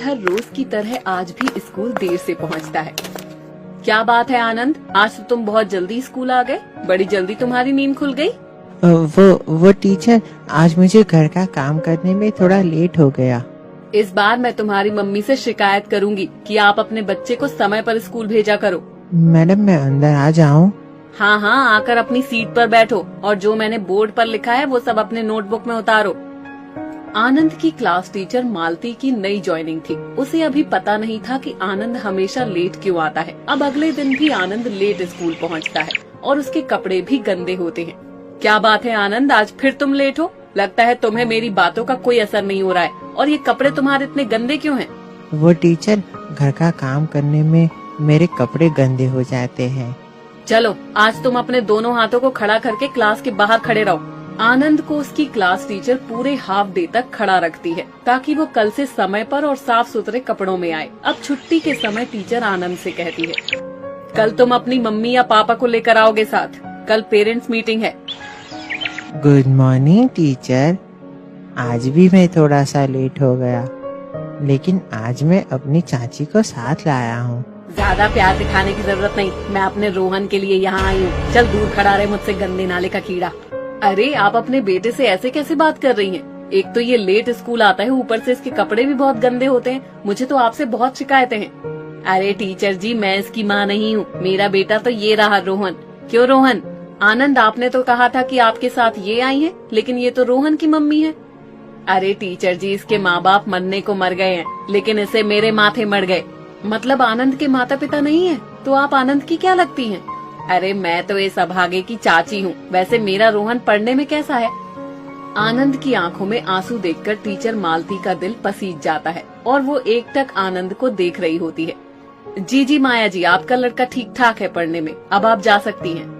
हर रोज की तरह आज भी स्कूल देर से पहुंचता है। क्या बात है आनंद, आज तो तुम बहुत जल्दी स्कूल आ गए। बड़ी जल्दी तुम्हारी नींद खुल गई। वो टीचर, आज मुझे घर का काम करने में थोड़ा लेट हो गया। इस बार मैं तुम्हारी मम्मी से शिकायत करूंगी कि आप अपने बच्चे को समय पर स्कूल भेजा करो। मैडम, मैं अंदर आ जाऊं? हाँ हाँ, आकर अपनी सीट पर बैठो और जो मैंने बोर्ड पर लिखा है वो सब अपने नोटबुक में उतारो। आनंद की क्लास टीचर मालती की नई ज्वाइनिंग थी। उसे अभी पता नहीं था कि आनंद हमेशा लेट क्यों आता है। अब अगले दिन भी आनंद लेट स्कूल पहुंचता है और उसके कपड़े भी गंदे होते हैं। क्या बात है आनंद, आज फिर तुम लेट हो। लगता है तुम्हें मेरी बातों का कोई असर नहीं हो रहा है। और ये कपड़े तुम्हारे इतने गंदे क्यों हैं? वो टीचर, घर का काम करने में मेरे कपड़े गंदे हो जाते हैं। चलो, आज तुम अपने दोनों हाथों को खड़ा करके क्लास के बाहर खड़े रहो। आनंद को उसकी क्लास टीचर पूरे हाफ डे तक खड़ा रखती है ताकि वो कल से समय पर और साफ सुथरे कपड़ों में आए। अब छुट्टी के समय टीचर आनंद से कहती है, कल तुम अपनी मम्मी या पापा को लेकर आओगे साथ। कल पेरेंट्स मीटिंग है। Good morning teacher. आज भी मैं थोड़ा सा लेट हो गया, लेकिन आज मैं अपनी चाची को साथ लाया हूँ। ज्यादा प्यार दिखाने की जरूरत नहीं, मैं अपने रोहन के लिए यहाँ आई हूँ। चल दूर खड़ा रहे मुझसे, गंदे नाले का कीड़ा। अरे, आप अपने बेटे से ऐसे कैसे बात कर रही हैं? एक तो ये लेट स्कूल आता है, ऊपर से इसके कपड़े भी बहुत गंदे होते हैं। मुझे तो आपसे बहुत शिकायतें हैं। अरे टीचर जी, मैं इसकी माँ नहीं हूँ। मेरा बेटा तो ये रहा, रोहन। क्यों रोहन? आनंद, आपने तो कहा था कि आपके साथ ये आई है, लेकिन ये तो रोहन की मम्मी है। अरे टीचर जी, इसके माँ बाप मरने को मर गए हैं, लेकिन इसे मेरे माथे मर गए। मतलब आनंद के माता पिता नहीं है? तो आप आनंद की क्या लगती हैं? अरे, मैं तो इस अभागे की चाची हूँ। वैसे मेरा रोहन पढ़ने में कैसा है? आनंद की आंखों में आंसू देखकर टीचर मालती का दिल पसीज जाता है और वो एकटक आनंद को देख रही होती है। जी जी माया जी, आपका लड़का ठीक ठाक है पढ़ने में, अब आप जा सकती हैं।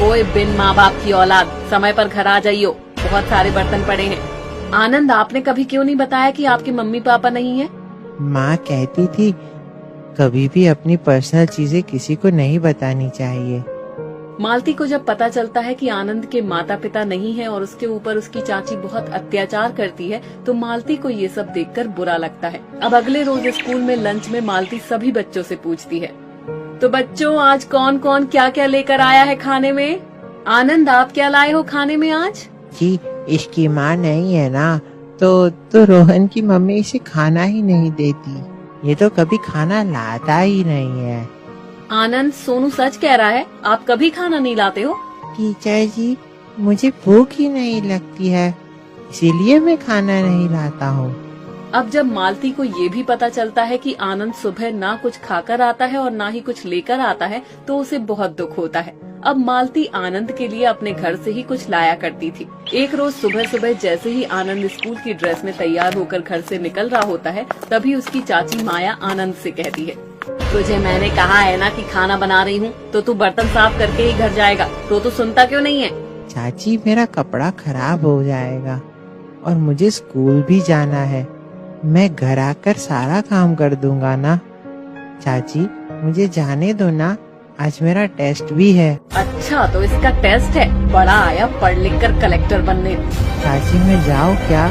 ओए बिन माँ बाप की औलाद, समय पर घर आ जाइयो, बहुत सारे बर्तन पड़े हैं। आनंद, आपने कभी क्यों नहीं बताया कि आपके मम्मी पापा नहीं है? माँ कहती थी कभी भी अपनी पर्सनल चीजें किसी को नहीं बतानी चाहिए। मालती को जब पता चलता है कि आनंद के माता पिता नहीं है और उसके ऊपर उसकी चाची बहुत अत्याचार करती है, तो मालती को ये सब देखकर बुरा लगता है। अब अगले रोज स्कूल में लंच में मालती सभी बच्चों से पूछती है, तो बच्चों, आज कौन कौन क्या क्या लेकर आया है खाने में? आनंद, आप क्या लाए हो खाने में आज? जी, इसकी माँ नहीं है ना, तो रोहन की मम्मी इसे खाना ही नहीं देती। ये तो कभी खाना लाता ही नहीं है। आनंद, सोनू सच कह रहा है, आप कभी खाना नहीं लाते हो? टीचर जी, मुझे भूख ही नहीं लगती है, इसीलिए मैं खाना नहीं लाता हूँ। अब जब मालती को ये भी पता चलता है कि आनंद सुबह ना कुछ खाकर आता है और ना ही कुछ लेकर आता है, तो उसे बहुत दुख होता है। अब मालती आनंद के लिए अपने घर से ही कुछ लाया करती थी। एक रोज सुबह सुबह जैसे ही आनंद स्कूल की ड्रेस में तैयार होकर घर से निकल रहा होता है, तभी उसकी चाची माया आनंद से कहती है, तुझे मैंने कहा है ना कि खाना बना रही हूँ, तो तू बर्तन साफ करके ही घर जाएगा, तो तू सुनता क्यों नहीं है? चाची, मेरा कपड़ा खराब हो जाएगा और मुझे स्कूल भी जाना है। मैं घर आकर सारा काम कर दूंगा ना। चाची, मुझे जाने दो ना, आज मेरा टेस्ट भी है। अच्छा, तो इसका टेस्ट है? बड़ा आया पढ़ लिख कर कलेक्टर बनने। चाची, मैं जाऊँ क्या?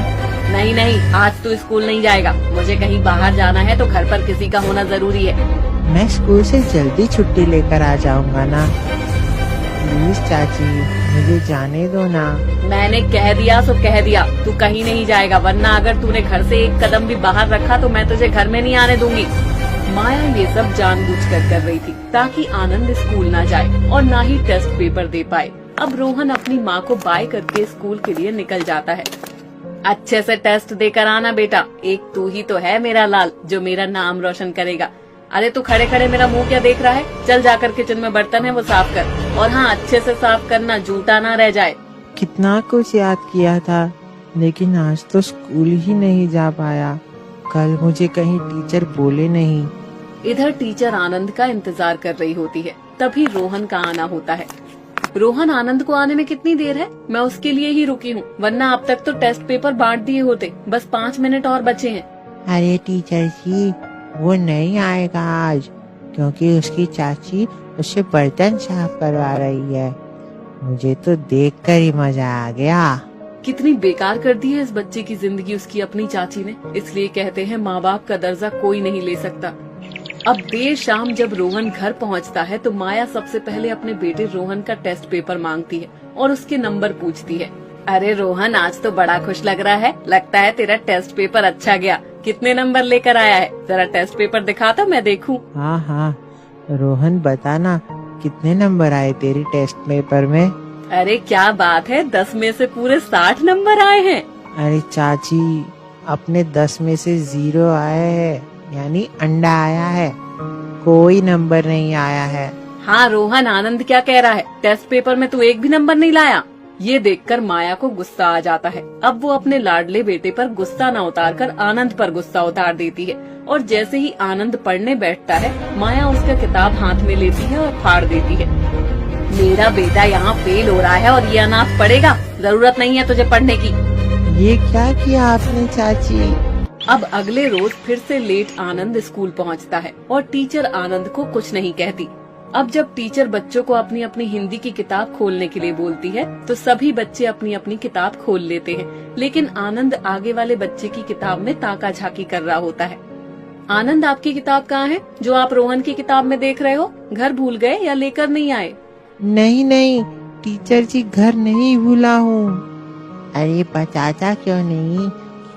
नहीं नहीं, आज तू स्कूल नहीं जाएगा। मुझे कहीं बाहर जाना है तो घर पर किसी का होना जरूरी है। मैं स्कूल से जल्दी छुट्टी लेकर आ जाऊंगा ना। प्लीज चाची, मुझे जाने दो ना। मैंने कह दिया सो कह दिया, तू कहीं नहीं जाएगा, वरना अगर तूने घर से एक कदम भी बाहर रखा तो मैं तुझे घर में नहीं आने दूंगी। माया ये सब जानबूझकर कर रही थी ताकि आनंद स्कूल ना जाए और ना ही टेस्ट पेपर दे पाए। अब रोहन अपनी माँ को बाय करके स्कूल के लिए निकल जाता है। अच्छे से टेस्ट देकर आना बेटा, एक तू ही तो है मेरा लाल जो मेरा नाम रोशन करेगा। अरे तू खड़े खड़े मेरा मुंह क्या देख रहा है? चल जाकर किचन में बर्तन है वो साफ कर, और हाँ, अच्छे से साफ करना, जूठा ना रह जाए। कितना कुछ याद किया था, लेकिन आज तो स्कूल ही नहीं जा पाया। कल मुझे कहीं टीचर बोले नहीं। इधर टीचर आनंद का इंतजार कर रही होती है, तभी रोहन का आना होता है। रोहन, आनंद को आने में कितनी देर है? मैं उसके लिए ही रुकी हूँ, वरना अब तक तो टेस्ट पेपर बांट दिए होते। बस 5 मिनट और बचे हैं। अरे टीचर जी, वो नहीं आएगा आज, क्योंकि उसकी चाची उससे बर्तन साफ करवा रही है। मुझे तो देखकर ही मजा आ गया। कितनी बेकार कर दी है इस बच्चे की जिंदगी उसकी अपनी चाची ने। इसलिए कहते हैं माँ बाप का दर्जा कोई नहीं ले सकता। अब देर शाम जब रोहन घर पहुंचता है तो माया सबसे पहले अपने बेटे रोहन का टेस्ट पेपर मांगती है और उसके नंबर पूछती है। अरे रोहन, आज तो बड़ा खुश लग रहा है, लगता है तेरा टेस्ट पेपर अच्छा गया। कितने नंबर लेकर आया है? जरा टेस्ट पेपर दिखा तो मैं देखूं। हाँ हाँ रोहन, बताना कितने नंबर आए तेरी टेस्ट पेपर में? अरे क्या बात है, 10 में से पूरे 60 नंबर आए हैं। अरे चाची, अपने 10 में से 0 आए है, यानी अंडा आया है, कोई नंबर नहीं आया है। हाँ रोहन, आनंद क्या कह रहा है? टेस्ट पेपर में तू एक भी नंबर नहीं लाया। ये देखकर माया को गुस्सा आ जाता है। अब वो अपने लाडले बेटे पर गुस्सा न उतारकर आनंद पर गुस्सा उतार देती है और जैसे ही आनंद पढ़ने बैठता है माया उसका किताब हाथ में लेती है और फाड़ देती है। मेरा बेटा यहाँ फेल हो रहा है और ये अनाथ पढ़ेगा, जरूरत नहीं है तुझे पढ़ने की। ये क्या किया आपने चाची? अब अगले रोज फिर से लेट आनंद स्कूल पहुँचता है और टीचर आनंद को कुछ नहीं कहती। अब जब टीचर बच्चों को अपनी अपनी हिंदी की किताब खोलने के लिए बोलती है तो सभी बच्चे अपनी अपनी किताब खोल लेते हैं, लेकिन आनंद आगे वाले बच्चे की किताब में ताका झाकी कर रहा होता है। आनंद, आपकी किताब कहाँ है जो आप रोहन की किताब में देख रहे हो? घर भूल गए या लेकर नहीं आए? नहीं नहीं टीचर जी, घर नहीं भूला हूँ। अरे बताता क्यों नहीं,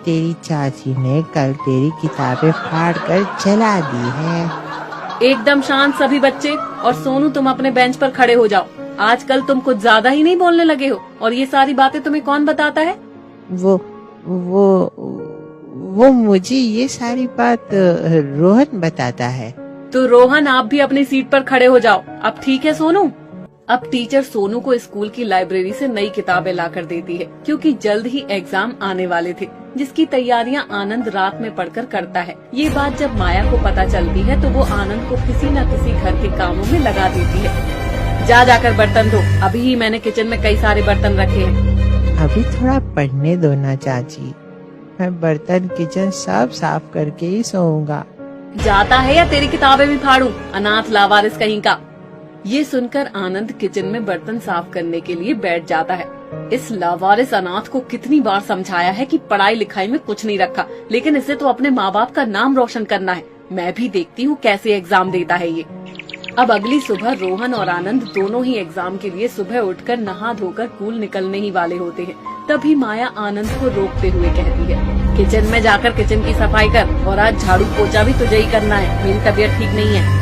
तेरी चाची ने कल तेरी किताबें फाड़ कर जला दी है। एकदम शांत सभी बच्चे, और सोनू तुम अपने बेंच पर खड़े हो जाओ। आजकल तुम कुछ ज्यादा ही नहीं बोलने लगे हो, और ये सारी बातें तुम्हें कौन बताता है? वो मुझे ये सारी बात रोहन बताता है। तो रोहन, आप भी अपनी सीट पर खड़े हो जाओ। अब ठीक है सोनू? अब टीचर सोनू को स्कूल की लाइब्रेरी से नई किताबें लाकर देती है, क्योंकि जल्द ही एग्जाम आने वाले थे, जिसकी तैयारियां आनंद रात में पढ़कर करता है। ये बात जब माया को पता चलती है तो वो आनंद को किसी न किसी घर के कामों में लगा देती है। जाकर बर्तन धो, अभी ही मैंने किचन में कई सारे बर्तन रखे हैं। अभी थोड़ा पढ़ने दो ना चाची, मैं बर्तन किचन सब साफ करके ही सोऊंगा। जाता है या तेरी किताबें भी फाड़ूं, अनाथ लावारिस कहीं का। ये सुनकर आनंद किचन में बर्तन साफ करने के लिए बैठ जाता है। इस लावारिस अनाथ को कितनी बार समझाया है कि पढ़ाई लिखाई में कुछ नहीं रखा, लेकिन इसे तो अपने माँ बाप का नाम रोशन करना है। मैं भी देखती हूँ कैसे एग्जाम देता है ये। अब अगली सुबह रोहन और आनंद दोनों ही एग्जाम के लिए सुबह उठकर नहा धोकर स्कूल निकलने ही वाले होते हैं। तभी माया आनंद को रोकते हुए कहती है, किचन में जाकर किचन की सफाई कर, और आज झाड़ू पोछा भी तुझे ही करना है, मेरी तबीयत ठीक नहीं है।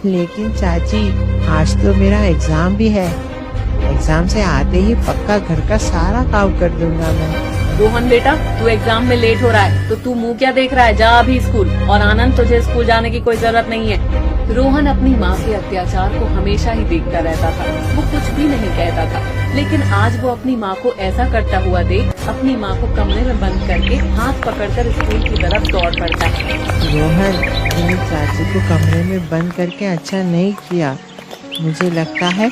लेकिन चाची, आज तो मेरा एग्जाम भी है, एग्जाम से आते ही पक्का घर का सारा काम कर दूंगा मैं। रोहन बेटा, तू एग्जाम में लेट हो रहा है तो तू मुंह क्या देख रहा है, जा अभी स्कूल। और आनंद, तुझे स्कूल जाने की कोई जरूरत नहीं है। रोहन अपनी माँ के अत्याचार को हमेशा ही देखता रहता था, वो कुछ भी नहीं कहता था, लेकिन आज वो अपनी माँ को ऐसा करता हुआ देख अपनी माँ को कमरे में बंद करके हाथ पकड़कर स्कूल की तरफ दौड़ पड़ता है। रोहन, मेरी चाची को कमरे में बंद करके अच्छा नहीं किया, मुझे लगता है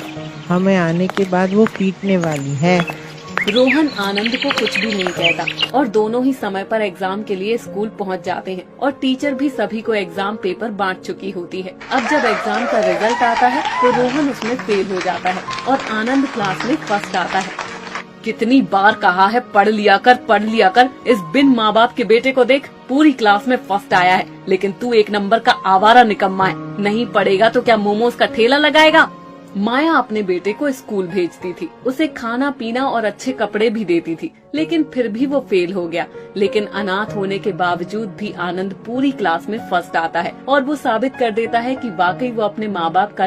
हमें आने के बाद वो पीटने वाली है। रोहन आनंद को कुछ भी नहीं कहता और दोनों ही समय पर एग्जाम के लिए स्कूल पहुंच जाते हैं और टीचर भी सभी को एग्जाम पेपर बांट चुकी होती है। अब जब एग्जाम का रिजल्ट आता है तो रोहन उसमें फेल हो जाता है और आनंद क्लास में फर्स्ट आता है। कितनी बार कहा है पढ़ लिया कर, इस बिन माँ बाप के बेटे को देख, पूरी क्लास में फर्स्ट आया है, लेकिन तू एक नंबर का आवारा निकम्मा है। नहीं पढ़ेगा तो क्या मोमोज का ठेला लगाएगा? माया अपने बेटे को स्कूल भेजती थी, उसे खाना पीना और अच्छे कपड़े भी देती थी, लेकिन फिर भी वो फेल हो गया। लेकिन अनाथ होने के बावजूद भी आनंद पूरी क्लास में फर्स्ट आता है और वो साबित कर देता है कि वाकई वो अपने माँ बाप का